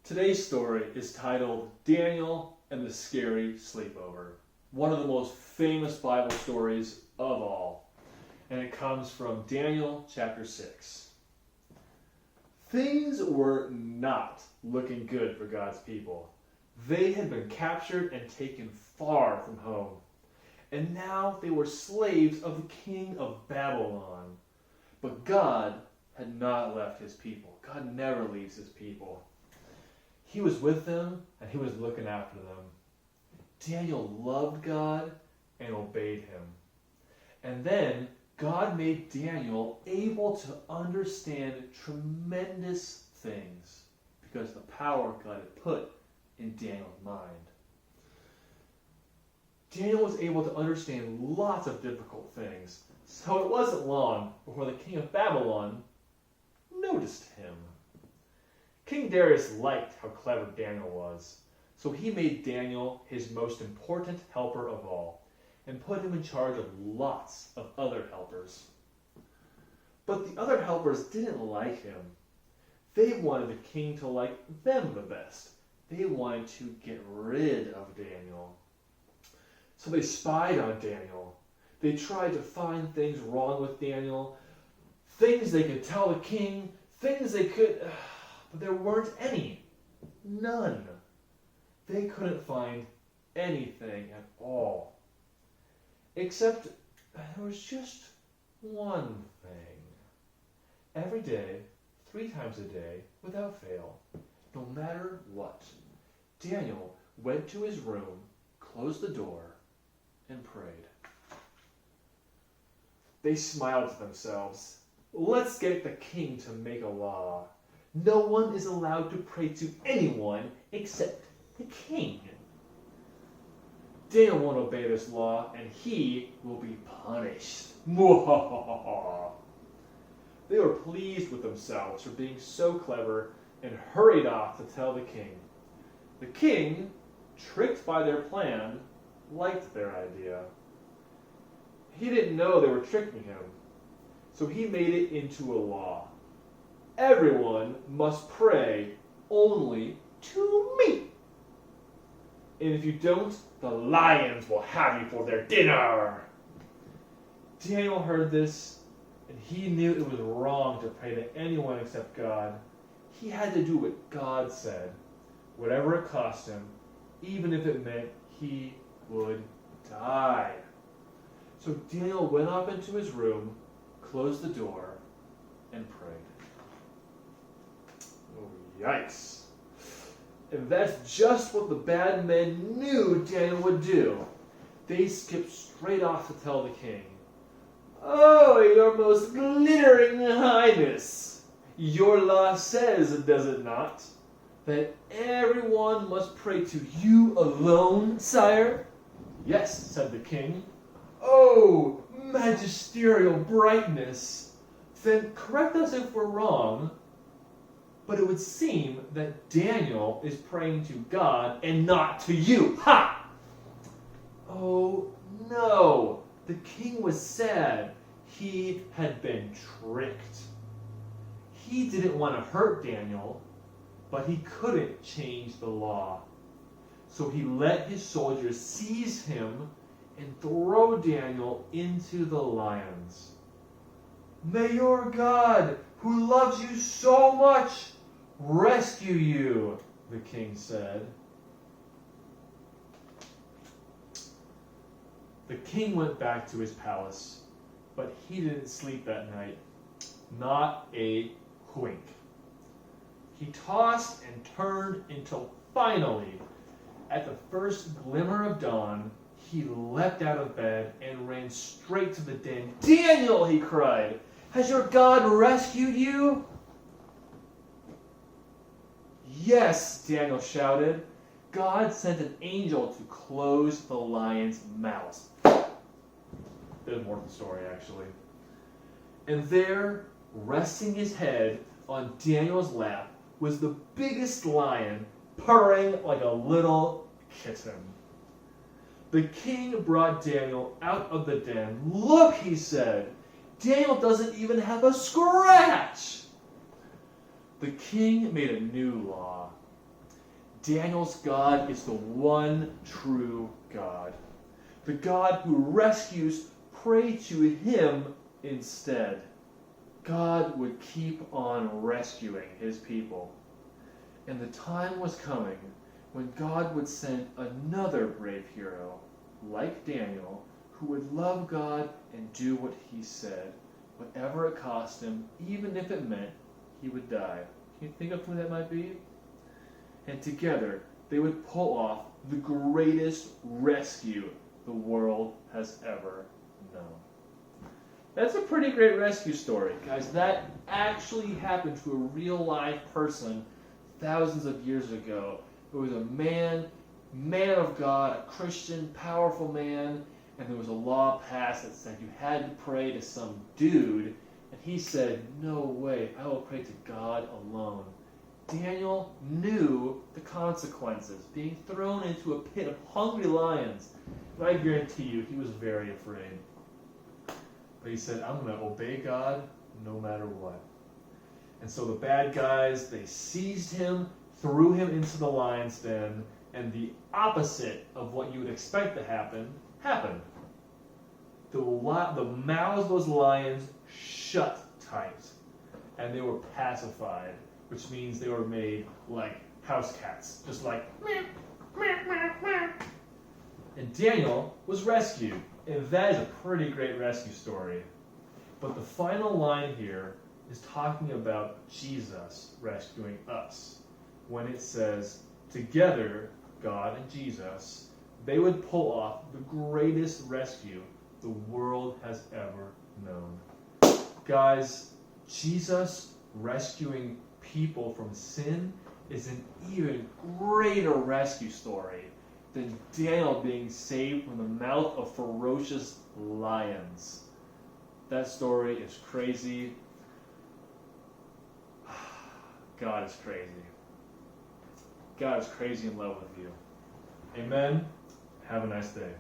Today's story is titled Daniel and the Scary Sleepover, one of the most famous Bible stories of all, and it comes from Daniel chapter 6. Things were not looking good for God's people. They had been captured and taken far from home, and now they were slaves of the king of Babylon. But God had not left his people. God never leaves his people. He was with them, and he was looking after them. Daniel loved God and obeyed him. And then God made Daniel able to understand tremendous things because the power God had put in Daniel's mind. Daniel was able to understand lots of difficult things, so it wasn't long before the king of Babylon noticed him. King Darius liked how clever Daniel was, so he made Daniel his most important helper of all, and put him in charge of lots of other helpers. But the other helpers didn't like him. They wanted the king to like them the best. They wanted to get rid of Daniel. So they spied on Daniel. They tried to find things wrong with Daniel, things they could tell the king, things they could... But there weren't any. None. They couldn't find anything at all. Except there was just one thing. Every day, 3 times a day, without fail, no matter what, Daniel went to his room, closed the door, and prayed. They smiled to themselves. Let's get the king to make a law. No one is allowed to pray to anyone except the king. Daniel won't obey this law, and he will be punished. They were pleased with themselves for being so clever and hurried off to tell the king. The king, tricked by their plan, liked their idea. He didn't know they were tricking him, so he made it into a law. Everyone must pray only to me. And if you don't, the lions will have you for their dinner. Daniel heard this, and he knew it was wrong to pray to anyone except God. He had to do what God said, whatever it cost him, even if it meant he would die. So Daniel went up into his room, closed the door, and prayed. Oh, yikes. And that's just what the bad men knew Daniel would do. They skipped straight off to tell the king, "Oh, your most glittering highness, your law says, does it not, that everyone must pray to you alone, sire?" "Yes," said the king. "Oh, magisterial brightness, then correct us if we're wrong, but it would seem that Daniel is praying to God and not to you." Ha! Oh no, the king was sad. He had been tricked. He didn't want to hurt Daniel, but he couldn't change the law. So he let his soldiers seize him and throw Daniel into the lions. "May your God, who loves you so much, rescue you," the king said. The king went back to his palace, but he didn't sleep that night. Not a wink. He tossed and turned until finally, at the first glimmer of dawn, he leapt out of bed and ran straight to the den. "Daniel," he cried, "has your God rescued you?" "Yes," Daniel shouted. "God sent an angel to close the lions' mouths." There's more to the story, actually. And there, resting his head on Daniel's lap, was the biggest lion, purring like a little kitten. The king brought Daniel out of the den. "Look," he said, "Daniel doesn't even have a scratch." The king made a new law. Daniel's God is the one true God. The God who rescues, pray to him instead. God would keep on rescuing his people. And the time was coming when God would send another brave hero, like Daniel, who would love God and do what he said, whatever it cost him, even if it meant he would die. Can you think of who that might be? And together, they would pull off the greatest rescue the world has ever known. That's a pretty great rescue story, guys. That actually happened to a real life person thousands of years ago. It was a man of God, a Christian, powerful man, and there was a law passed that said you had to pray to some dude, and he said, no way, I will pray to God alone. Daniel knew the consequences, being thrown into a pit of hungry lions. But I guarantee you, he was very afraid. But he said, I'm going to obey God no matter what. And so the bad guys, they seized him, threw him into the lion's den, and the opposite of what you would expect to happen, happened. The mouths of those lions shut tight, and they were pacified, which means they were made like house cats, just like meow, meow, meow, meow. And Daniel was rescued, and that is a pretty great rescue story. But the final line here is talking about Jesus rescuing us, when it says, together, God and Jesus, they would pull off the greatest rescue the world has ever known. Guys, Jesus rescuing people from sin is an even greater rescue story than Daniel being saved from the mouth of ferocious lions. That story is crazy. God is crazy. God is crazy in love with you. Amen. Have a nice day.